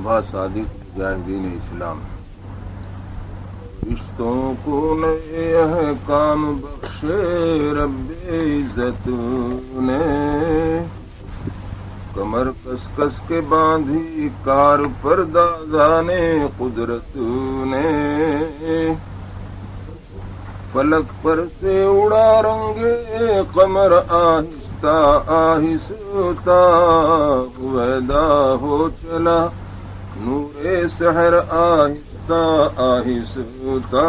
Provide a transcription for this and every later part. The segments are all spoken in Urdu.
صبح صادق مجاہدین اسلام رشتوں کو نئے احکام بخشے رب عزت نے کمر کس کس کے باندھی کار پر دادانے قدرت نے فلک پر سے اڑا رنگے قمر آہستہ آہستہ ویدا ہو چلا نور سحر آہستہ آہستہ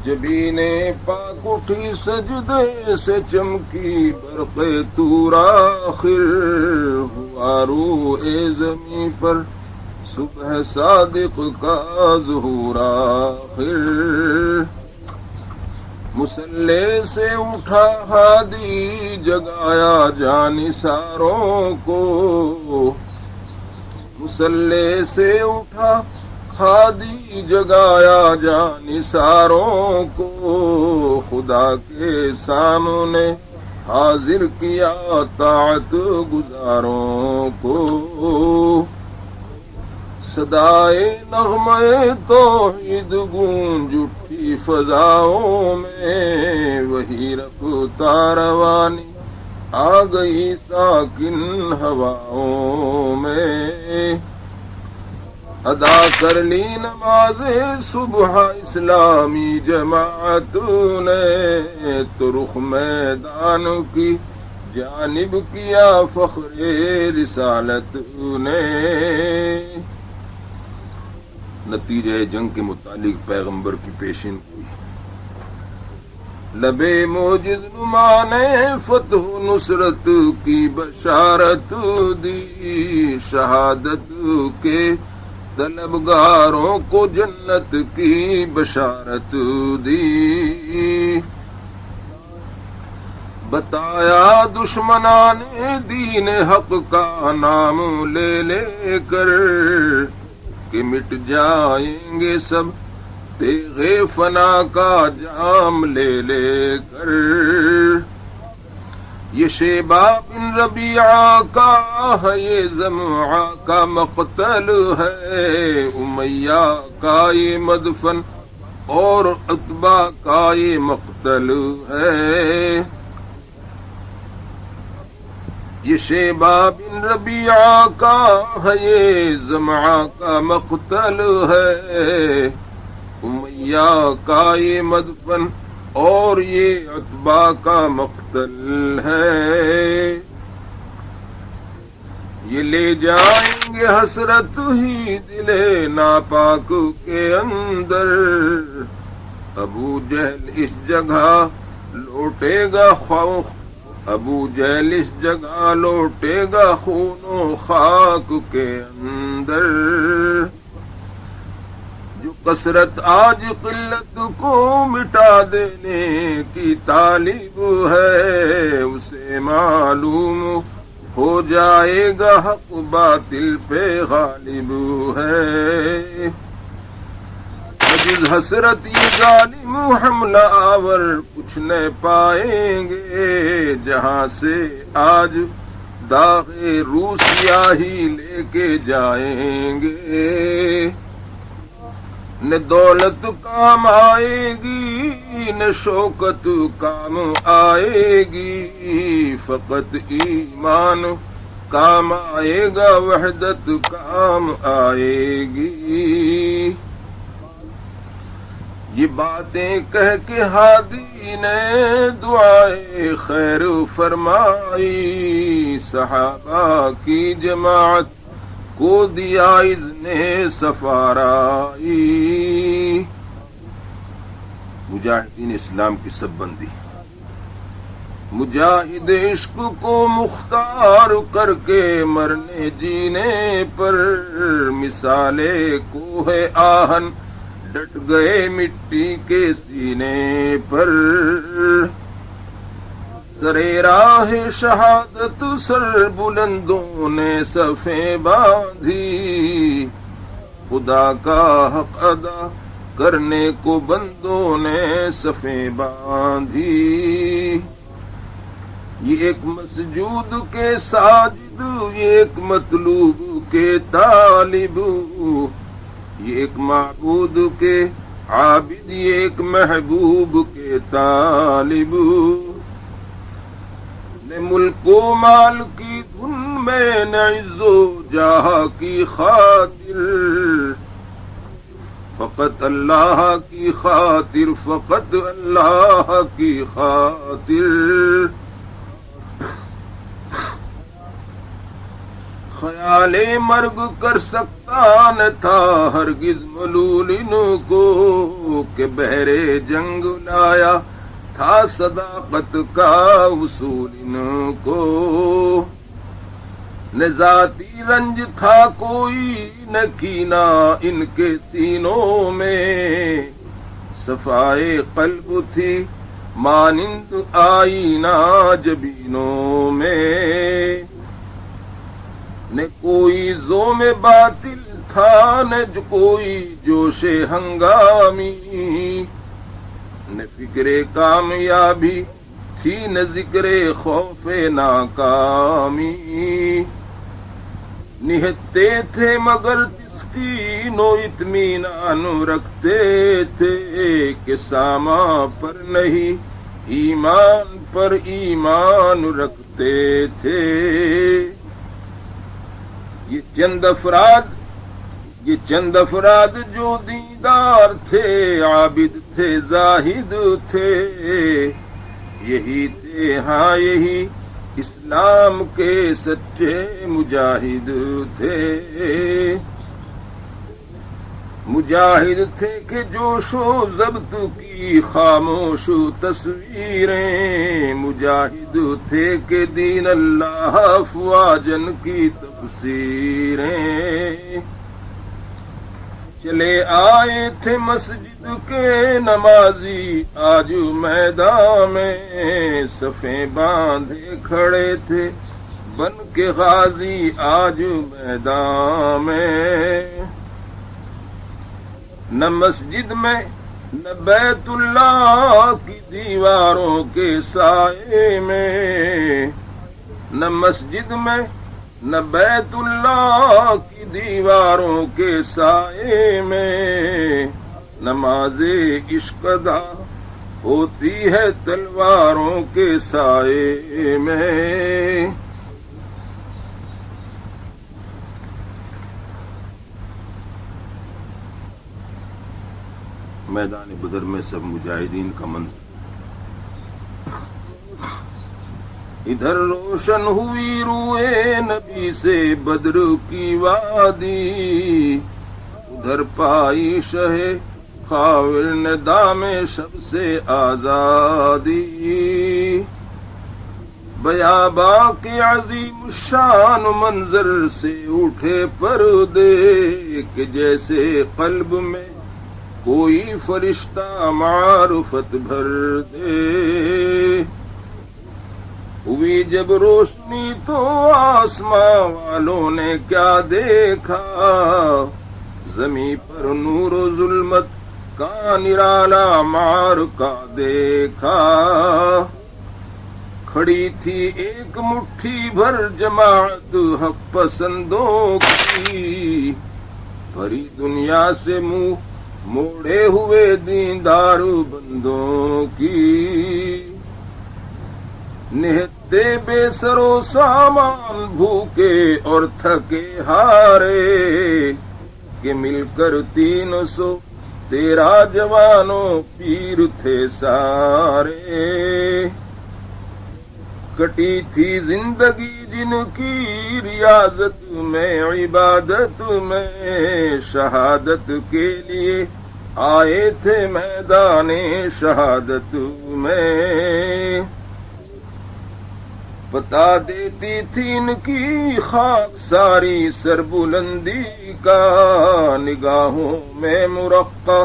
جبین پاک اٹھی سجدے سے چمکی برق طور آخر ہوا روح زمیں پر صبح صادق کا ظہور آخر مسلح سے اٹھا ہادی جگایا جانثاروں کو مسلح سے اٹھا ہادی جگایا جانثاروں کو خدا کے سامنے حاضر کیا طاعت گزاروں کو صدائے نغمے توحید گونج اٹھی فضاؤں میں وہی رفتار روانی آ گئی ساکن ہواؤں میں ادا کر لی نماز صبح اسلامی جماعت نے تو رخ میدان کی جانب کیا فخر رسالت نے نتیجہ جنگ کے متعلق پیغمبر کی پیشین ہوئی لبے موجز نما نے فتح و نصرت کی بشارت دی شہادت کے طلبگاروں کو جنت کی بشارت دی بتایا دشمنان دین حق کا نام لے لے کر کہ مٹ جائیں گے سب تیغ فنا کا جام لے لے کر یہ شیبہ بن ربیعہ کا ہے یہ زمعہ کا مقتل ہے امیہ کا یہ مدفن اور عتبہ کا یہ مقتل ہے یہ شیبہ بن ربیعہ کا ہے یہ زمعہ کا مقتل ہے امیہ کا یہ مدفن اور یہ عتبہ کا مقتل ہے یہ لے جائیں گے حسرت ہی دل ناپاک کے اندر ابو جہل اس جگہ لوٹے گا خوف ابو جہل اس جگہ لوٹے گا خون و خاک کے اندر جو کثرت آج قلت کو مٹا دینے کی طالب ہے اسے معلوم ہو جائے گا حق باطل پہ غالب ہے جس حسرت یہ ظالم حملہ آور کچھ نہ پائیں گے جہاں سے آج داغ روسیا ہی لے کے جائیں گے نہ دولت کام آئے گی نہ شوکت کام آئے گی فقط ایمان کام آئے گا وحدت کام آئے گی یہ باتیں کہہ کے ہادی نے دعائے خیر فرمائی صحابہ کی جماعت کو دیا اذن سفارائی مجاہدین اسلام کی سب بندی مجاہد عشق کو مختار کر کے مرنے جینے پر مثال کوہ آہن ڈٹ گئے مٹی کے سینے پر سرے راہ شہادت سر بلندوں نے صفیں باندھی خدا کا حق ادا کرنے کو بندوں نے صفیں باندھی یہ ایک مسجود کے ساجد، یہ ایک مطلوب کے طالب، یہ ایک معبود کے عابد، یہ ایک محبوب کے طالب، نہ ملک و مال کی دھن میں، نہ عز و جاہ کی خاطر، فقط اللہ کی خاطر، فقط اللہ کی خاطر۔ خیال مرگ کر سکتا نہ تھا ہرگز ملول ان کو، کہ بحر جنگ لایا تھا صداقت کا اصول ان کو، نہ ذاتی رنج تھا کوئی، نہ کینہ ان کے سینوں میں، صفائے قلب تھی مانند آئینہ جبینوں میں، نہ کوئی زوم باطل تھا، نہ کوئی جوش ہنگامی، نہ فکر کامیابی تھی، نہ ذکر خوف ناکامی، نہتے تھے مگر تسکین و اطمینان رکھتے تھے، کہ ساما پر نہیں ایمان پر ایمان رکھتے تھے۔ یہ چند افراد جو دیندار تھے، عابد تھے، زاہد تھے، یہی تھے ہاں یہی اسلام کے سچے مجاہد تھے، مجاہد تھے کہ جوش و ضبط کی خاموش تصویریں، مجاہد تھے کہ دین اللہ افواجن کی تفسیریں، چلے آئے تھے مسجد کے نمازی آج میدان میں، صفیں باندھے کھڑے تھے بن کے غازی آج میدان میں، نہ مسجد میں نہ بیت اللہ کی دیواروں کے سائے میں، نہ مسجد میں نہ بیت اللہ کی دیواروں کے سائے میں، نماز عشق ادا ہوتی ہے تلواروں کے سائے میں۔ میدان بدر میں سب مجاہدین کا منظر، ادھر روشن ہوئی روئے نبی سے بدر کی وادی، ادھر پائی شہ خاور نے دام شب سے آزادی، بیاباں کے عظیم الشان منظر سے اٹھے پردے، کہ جیسے قلب میں کوئی فرشتہ معرفت بھر دے، ہوئی جب روشنی تو آسمان والوں نے کیا دیکھا، زمیں پر نور و ظلمت کا نرالا معرکہ دیکھا، کھڑی تھی ایک مٹھی بھر جماعت حق پسندوں کی، بھری دنیا سے منہ موڑے ہوئے دیندار بندوں کی، نہتے بے سر و سامان بھوکے اور تھکے ہارے، کہ مل کر 313 جوانوں پیر تھے سارے، کٹی تھی زندگی جن کی ریاضت میں عبادت میں، شہادت کے لیے آئے تھے میدان شہادت میں، بتا دیتی تھی ان کی خاک ساری سربلندی کا، نگاہوں میں مرقع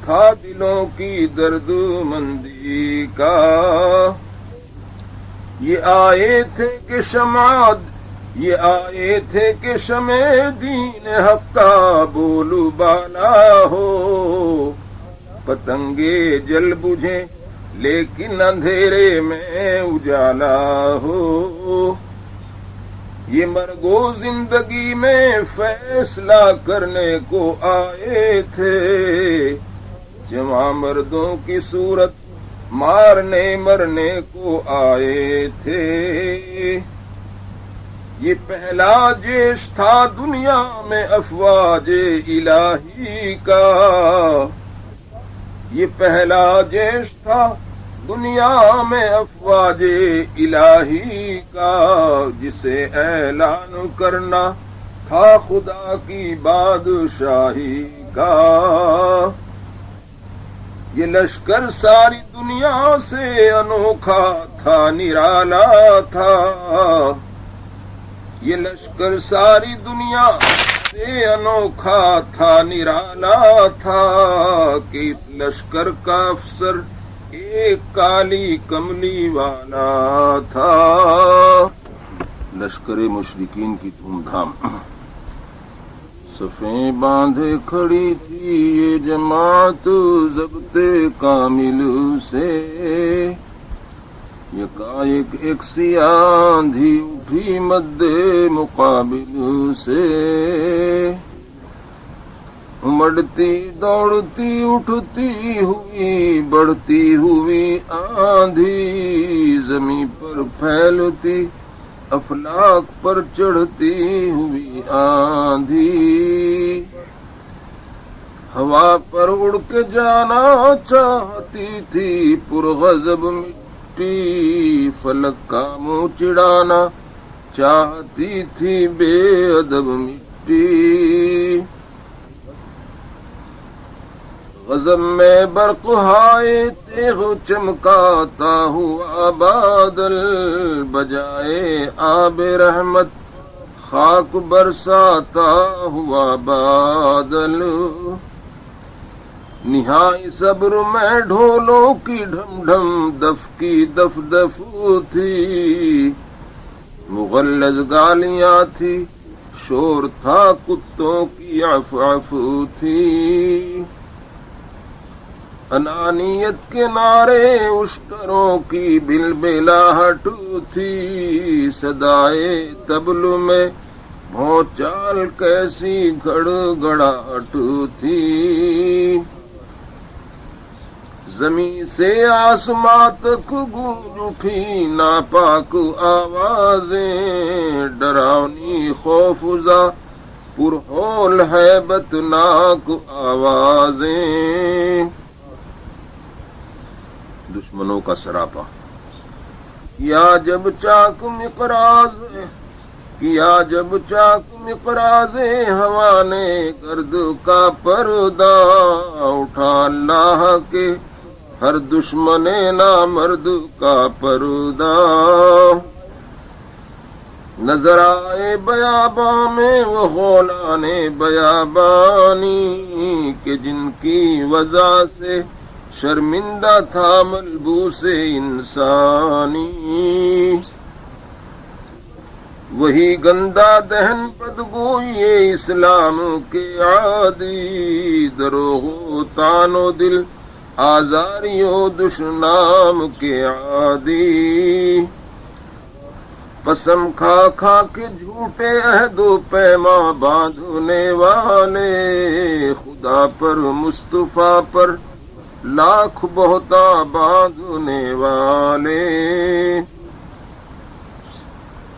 تھا دلوں کی درد مندی کا، یہ آئے تھے کہ شمع دین حق کا بولو بالا ہو، پتنگے جل بجھیں لیکن اندھیرے میں اجالا ہو. یہ مرگ و زندگی میں فیصلہ کرنے کو آئے تھے، جمع مردوں کی صورت مارنے مرنے کو آئے تھے. یہ پہلا جیش تھا دنیا میں افواج الہی کا، یہ پہلا جیش تھا دنیا میں افواج الہی کا، جسے اعلان کرنا تھا خدا کی بادشاہی کا. یہ لشکر ساری دنیا سے انوکھا تھا، نرالا تھا. یہ لشکر ساری دنیا سے انوکھا تھا، نرالا تھا، کہ اس لشکر کا افسر ایک کالی کملی والا تھا. لشکر مشرکین کی دھوم دھام. صفیں باندھے کھڑی تھی یہ جماعت ضبط کامل سے، یکایک ایک سیاہ آندھی اٹھی مد مقابل سے. امڑتی دوڑتی اٹھتی ہوئی بڑھتی ہوئی آندھی، زمین پر پھیلتی افلاک پر چڑھتی ہوئی آندھی. ہوا پر اڑ کے جانا چاہتی تھی پرغضب مٹی، فلک کا منہ چڑھانا چاہتی تھی بے ادب مٹی. غضب میں برق ہائے تیغ چمکاتا ہوا بادل، بجائے آب رحمت خاک برساتا ہوا بادل. نہائی صبر میں ڈھولوں کی ڈھم ڈھم، دف کی دف دف تھی. مغلظ گالیاں تھی، شور تھا کتوں کی عف عف تھی. انانیت کے نعرے اشتروں کی بلبلاہٹ تھی. صدائے طبل میں بھونچال کیسی گڑ گڑاہٹ تھی. زمین سے آسماں تک گونج اٹھی ناپاک آوازیں، ڈراؤنی خوفزا پرہول ہیبت ناک آوازیں. دشمنوں کا سراپا کیا جب چاک مقراض ہوا نے گرد کا پردہ، اٹھا اللہ کے ہر دشمن نامرد کا پردہ. نظر آئے بیاباں میں وہ غولان بیابانی، کہ جن کی وجہ سے شرمندہ تھا ملبوس انسانی. وہی گندا دہن بدگوئی اسلام کے عادی، دروغ و تان و دل آزاری و دشنام کے عادی. قسم کھا کھا کے جھوٹے عہد و پیما باندھنے والے، خدا پر مصطفیٰ پر لاکھ بہتا باندھنے والے.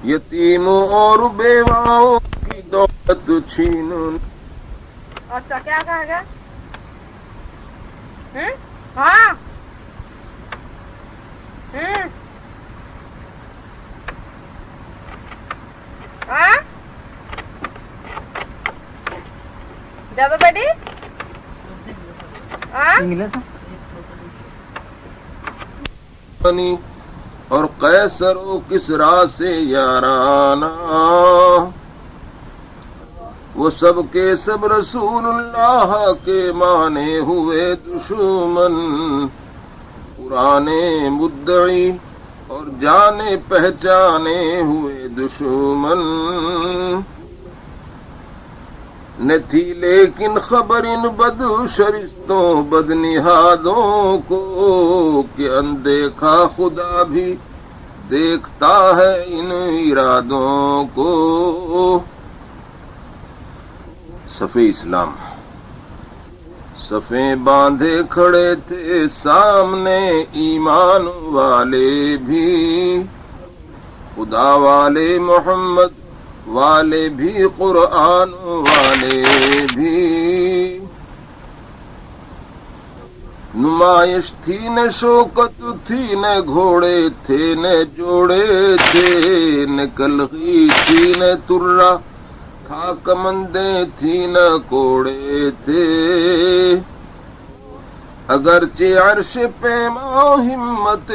یتیموں اور بیواؤں کی دولت چھین. اچھا کیا کہا گیا؟ ہاں جب بیٹی اور قیصر و کسریٰ سے یارانہ، وہ سب کے سب رسول اللہ کے مانے ہوئے دشمن، پرانے مدعی اور جانے پہچانے ہوئے دشمن. نہ تھی لیکن خبر ان بد شرستوں بد نہادوں کو کہ اندیکھا خدا بھی دیکھتا ہے ان ارادوں کو۔ صفِ اسلام صفیں باندھے کھڑے تھے سامنے ایمان والے بھی، خدا والے محمد والے بھی قرآن والے بھی۔ نمائش تھی نہ شوکت تھی نہ گھوڑے تھے نہ جوڑے تھے، نہ کلغی تھی نہ ترا تھا کمندیں تھی نہ کوڑے تھے۔ اگرچہ عرش پیما ہمت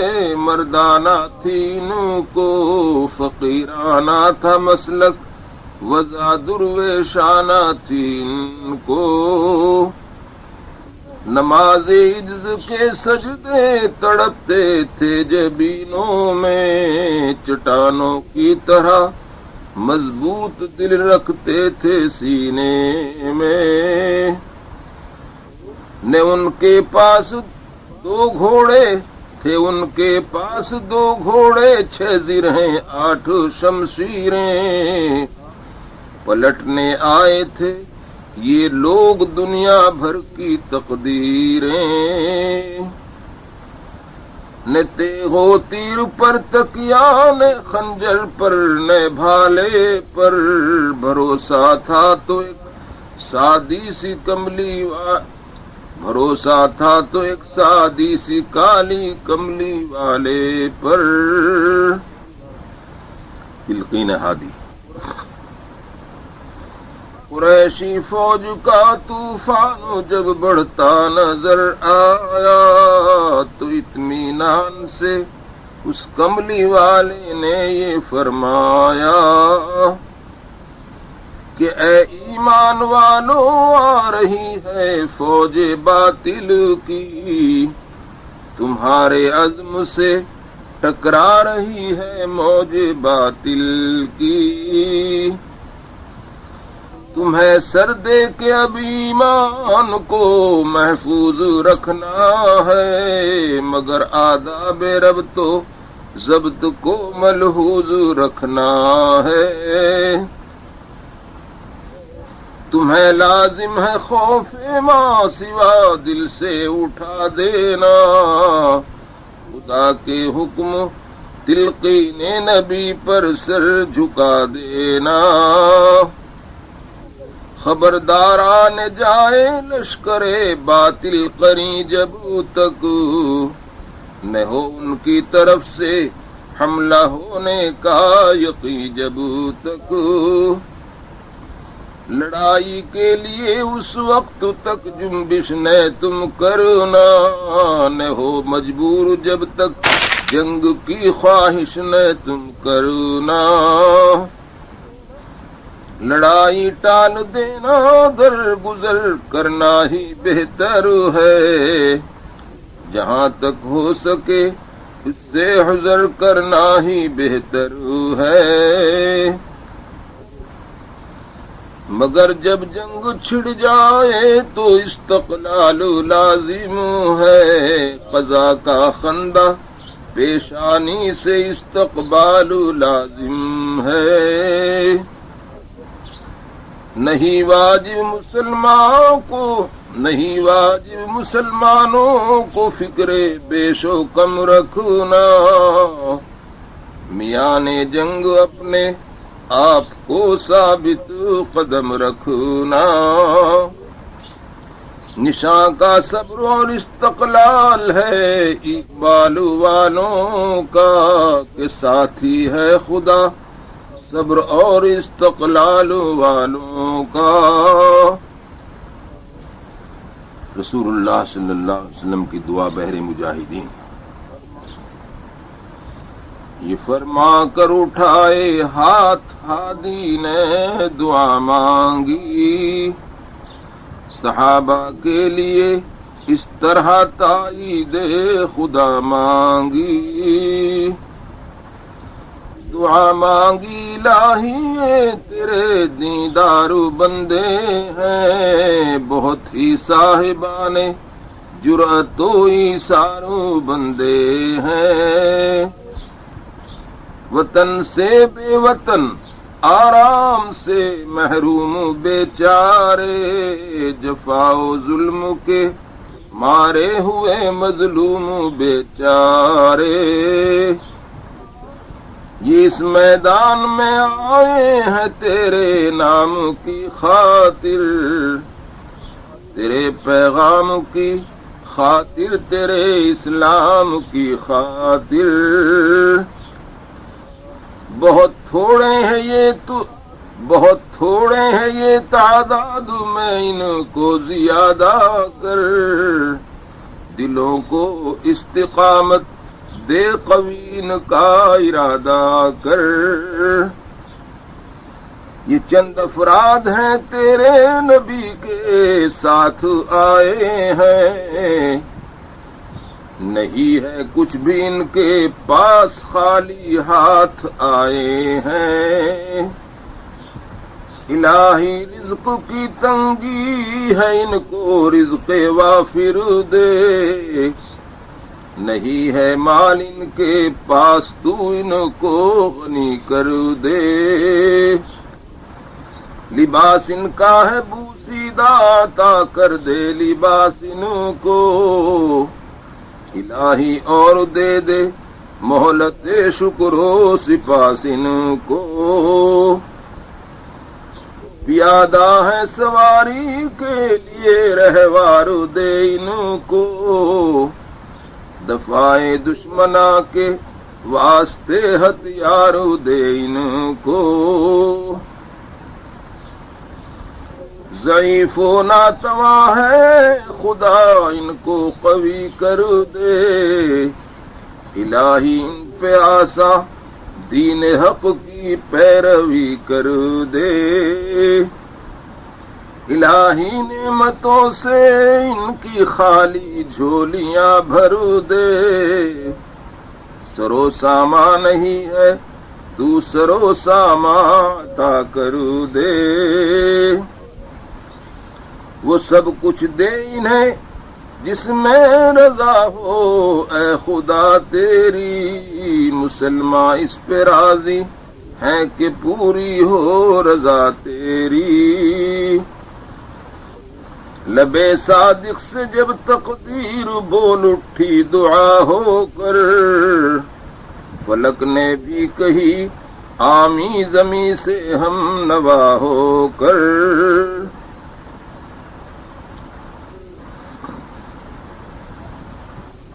مردانہ تھی ان کو، فقیرانہ تھا مسلک وضع درویشانہ تھی ان کو۔ نماز عجز کے سجدے تڑپتے تھے جبینوں میں، چٹانوں کی طرح مضبوط دل رکھتے تھے سینے میں۔ نے ان کے پاس دو گھوڑے تھے، ان کے پاس دو گھوڑے 6 زرہیں 8 شمشیریں، پلٹنے آئے تھے یہ لوگ دنیا بھر کی تقدیریں۔ نہ تیغ و تیر پر تکیا نہ خنجر پر نہ بھالے پر، بھروسہ تھا تو ایک سادی سی کملی بھروسہ تھا تو ایک سادی سی کالی کملی والے پر۔ تلقین ہادی قریشی فوج کا طوفان جب بڑھتا نظر آیا تو اطمینان سے اس کملی والے نے یہ فرمایا کہ اے ایمان والو آ رہی ہے فوج باطل کی، تمہارے عزم سے ٹکرا رہی ہے موج باطل کی۔ تمہیں سر دے کے اب ایمان کو محفوظ رکھنا ہے، مگر آداب رب تو ضبط کو ملحوظ رکھنا ہے۔ تمہیں لازم ہے خوف ما سوا دل سے اٹھا دینا، خدا کے حکم تلقین نبی پر سر جھکا دینا۔ خبرداران جائے لشکر باطل قری جب تک نہ ہو ان کی طرف سے حملہ ہونے کا یقین، جب تک لڑائی کے لیے اس وقت تک جنبش نہ تم کرنا، نہ ہو مجبور جب تک جنگ کی خواہش نہ تم کرنا۔ لڑائی ٹال دینا درگزر کرنا ہی بہتر ہے، جہاں تک ہو سکے اس سے حذر کرنا ہی بہتر ہے۔ مگر جب جنگ چھڑ جائے تو استقلال لازم ہے، قضا کا خندہ پیشانی سے استقبال لازم ہے۔ نہیں واجب مسلمانوں کو فکر بیش و کم رکھنا، میان جنگ اپنے آپ کو ثابت قدم رکھنا۔ نشان کا صبر اور استقلال ہے اقبال والوں کا، کہ ساتھی ہے خدا صبر اور استقلال والوں کا۔ رسول اللہ صلی اللہ علیہ وسلم کی دعا بہر مجاہدین۔ یہ فرما کر اٹھائے ہاتھ ہادی نے دعا مانگی، صحابہ کے لیے اس طرح تائید خدا مانگی۔ دعا مانگی الہی تیرے دیندار بندے ہیں، بہت ہی صاحبان جرأت و ایثار بندے ہیں، وطن سے بے وطن آرام سے محروم بیچارے، جفا و ظلم کے مارے ہوئے مظلوم بیچارے، یہ اس میدان میں آئے ہیں تیرے نام کی خاطر، تیرے پیغام کی خاطر، تیرے اسلام کی خاطر، بہت تھوڑے ہیں یہ تعداد میں ان کو زیادہ کر، دلوں کو استقامت دے قوین کا ارادہ کر، یہ چند افراد ہیں تیرے نبی کے ساتھ آئے ہیں، نہیں ہے کچھ بھی ان کے پاس خالی ہاتھ آئے ہیں، الہی رزق کی تنگی ہے ان کو رزق وافر دے، نہیں ہے مال ان کے پاس تو ان کو غنی کر دے، لباس ان کا ہے بوسیدہ عطا کر دے لباس ان کو، الہی اور دے دے مہلت شکر و سپاس ان کو، پیادہ ہے سواری کے لیے رہوار دے ان کو، دفاع دشمنا کے واسطے ہتھیار دے ان کو، ضعیف و ناتواں ہے خدا ان کو قوی کر دے، الہی ان پہ آسا دین حق کی پیروی کر دے، الہی نعمتوں سے ان کی خالی جھولیاں بھر دے، سرو سامان نہیں ہے تو سرو سامان عطا کر دے، وہ سب کچھ دے انہیں جس میں رضا ہو اے خدا تیری، مسلمان اس پہ راضی ہیں کہ پوری ہو رضا تیری، لبے صادق سے جب تقدیر بول اٹھی دعا ہو کر، فلک نے بھی کہی آمی زمیں سے ہم نوا ہو کر،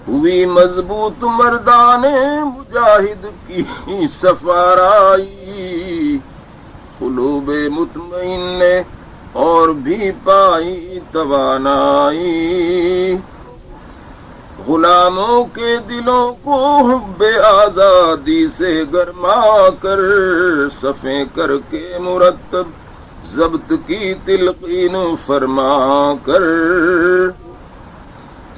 ہوئی مضبوط مردان مجاہد کی سفارائی، قلوب مطمئن نے اور بھی پائی توانائی، غلاموں کے دلوں کو حب آزادی سے گرما کر، صفیں کر کے مرتب ضبط کی تلقین فرما کر،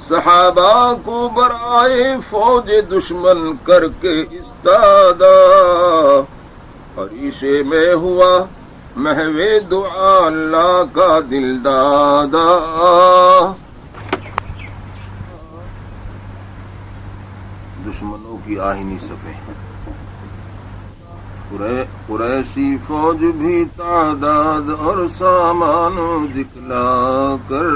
صحابہ کو برائے فوج دشمن کر کے استادا، عریشے میں ہوا محو دعا اللہ کا دل دادا، دشمنوں کی آہنی صفیں، قریشی فوج بھی تعداد اور سامان دکھلا کر،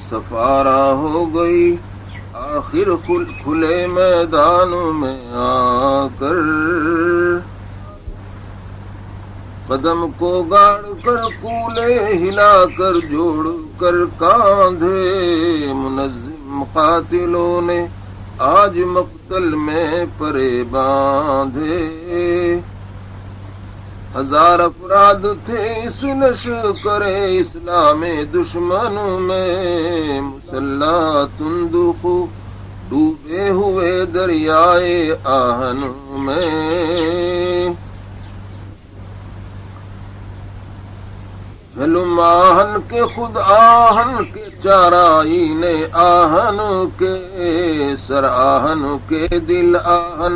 سفارا ہو گئی آخر کھلے میدان میں آ کر، قدم کو گاڑ کر کولے ہلا کر جوڑ کر کاندھے، منظم قاتلوں نے آج مقتل میں پرے باندھے، ہزار افراد تھے اس لشکر اسلام دشمن میں، مسلح تندخ ڈوبے ہوئے دریائے آہن میں، جھلم آہن کے خود آہن کے چارائی نے آہن کے، سر آہن کے دل آہن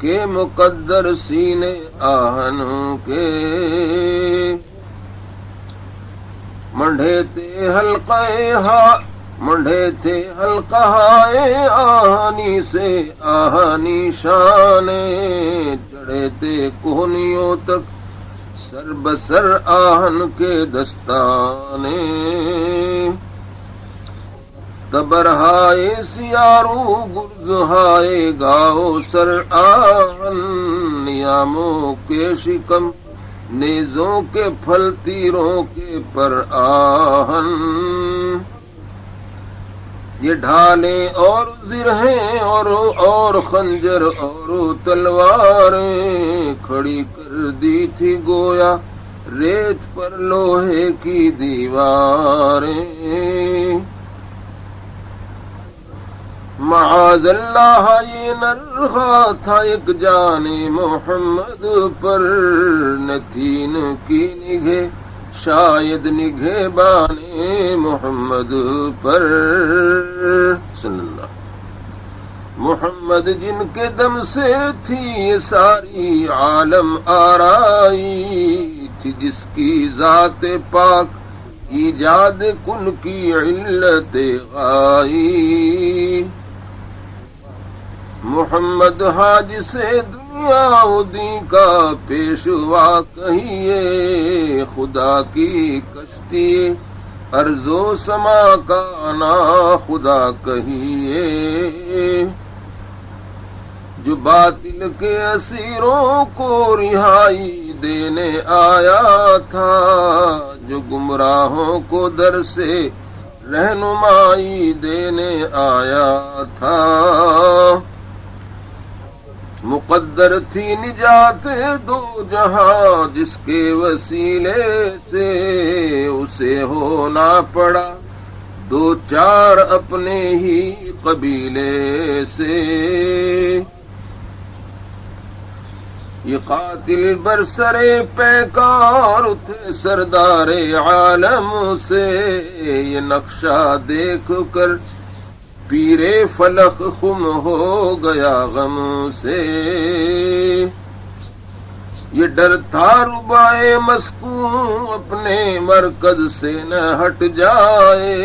کے مقدر سینے آہن کے منڈے تھے حلقہ آہنی سے آہنی شانے چڑھے تھے کوہنیوں تک سر بسر آہن کے دستانے تبرہائے سیارو گردہائے گاؤ سر آہن نیاموں کے شکم نیزوں کے پھل تیروں کے پر آہن یہ ڈھالیں اور زرہیں اور خنجر اور تلواریں کھڑی کر دی تھی گویا ریت پر لوہے کی دیواریں معاذ اللہ یہ نرخا تھا ایک جان محمد پر نتین کی نگہ شاید نگہ بانے محمد پر صلی اللہ محمد جن کے دم سے تھی یہ ساری عالم آرائی تھی جس کی ذات پاک ایجاد کن کی علت غائی محمد حاج سے دنیا و دین کا پیشوا کہیے خدا کی کشتی ارض و سما کا نا خدا کہیے جو باطل کے اسیروں کو رہائی دینے آیا تھا جو گمراہوں کو در سے رہنمائی دینے آیا تھا مقدر تھی نجات دو جہاں جس کے وسیلے سے اسے ہونا پڑا دو چار اپنے ہی قبیلے سے یہ قاتل برسرے پیکار تھے سردار عالم سے یہ نقشہ دیکھ کر پیرے فلک خم ہو گیا غم سے یہ ڈر تھا ربائے مسکون اپنے مرکز سے نہ ہٹ جائے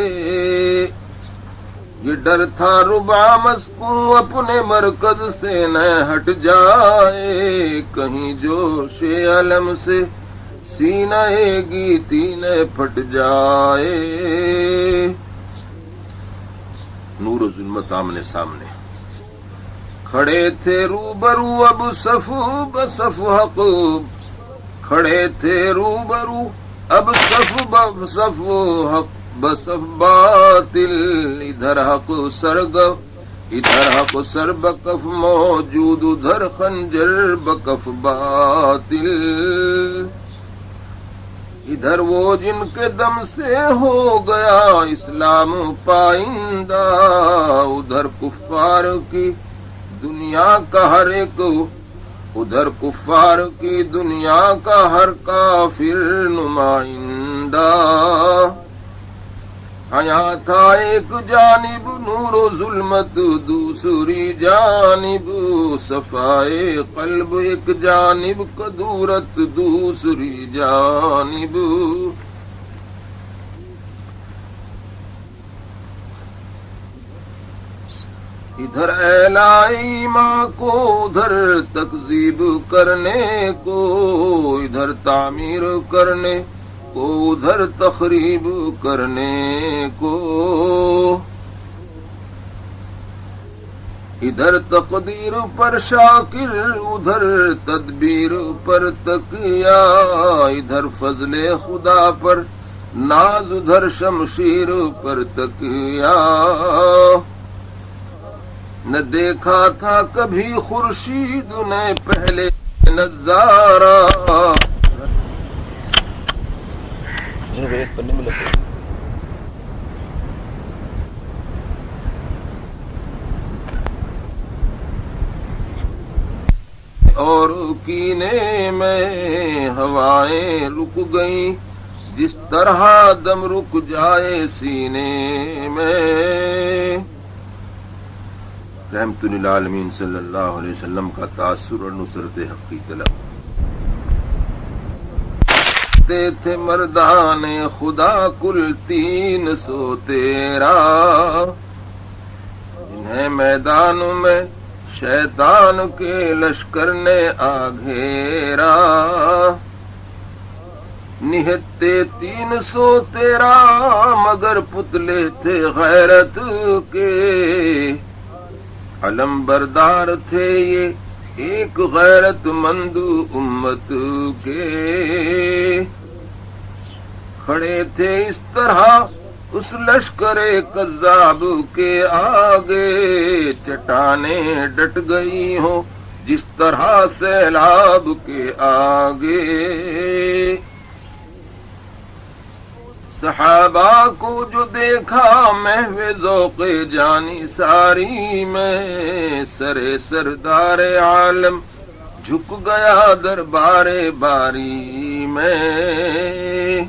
یہ ڈر تھا ربا مسکون اپنے مرکز سے نہ ہٹ جائے کہیں جوش علم سے سینہ گیتی نہ پھٹ جائے نور و ظلمت آمنے سامنے کھڑے تھے روبرو اب صف بصف حق کھڑے تھے روبرو اب صف بصف حق بصف باطل ادھر حق سر بکف موجود ادھر خنجر بکف باطل ادھر وہ جن کے دم سے ہو گیا اسلام پائندہ ادھر کفار کی دنیا کا ہر ایک ادھر کفار کی دنیا کا ہر کافر نمائندہ آیا تھا ایک جانب نور و ظلمت دوسری جانب صفائے قلب ایک جانب کدورت دوسری جانب ادھر اعلائی ماں کو ادھر تکذیب کرنے کو ادھر تعمیر کرنے کو ادھر تخریب کرنے کو ادھر تقدیر پر شاکر ادھر تدبیر پر تکیا ادھر فضل خدا پر ناز ادھر شمشیر پر تکیا نہ دیکھا تھا کبھی خورشید نے پہلے نظارہ اور کینے میں ہوائیں رک گئیں جس طرح دم رک جائے سینے میں رحمت للعالمین صلی اللہ علیہ وسلم کا تاثر اور نصرت حق کی طلب. تھے مردان خدا کل 300 13 جنہیں میدان میں شیطان کے لشکر نے آ گھیرا. نہتے 313 مگر پتلے تھے غیرت کے. علم بردار تھے یہ ایک غیرت مند امت کے. کھڑے تھے اس طرح اس لشکر کذاب کے آگے. چٹانیں ڈٹ گئی ہوں جس طرح سیلاب کے آگے. صحابہ کو جو دیکھا محو ذوق جانی ساری میں. سرے سردار عالم جھک گیا دربار باری میں.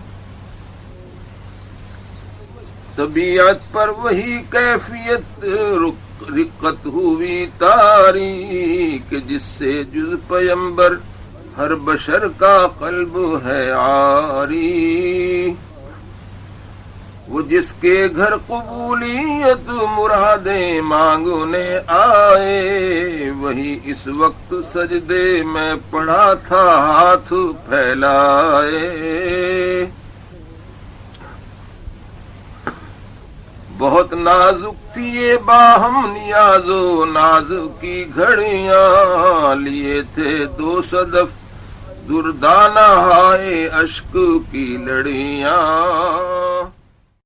طبیعت پر وہی کیفیت رقت ہوئی طاری کہ جس سے جز پیمبر ہر بشر کا قلب ہے عاری. وہ جس کے گھر قبولیت مرادیں مانگنے آئے وہی اس وقت سجدے میں پڑا تھا ہاتھ پھیلائے. بہت نازک تھی یہ باہم نیاز و ناز کی گھڑیاں. لیے تھے 2 صدف دردانہ ہائے اشک کی لڑیاں.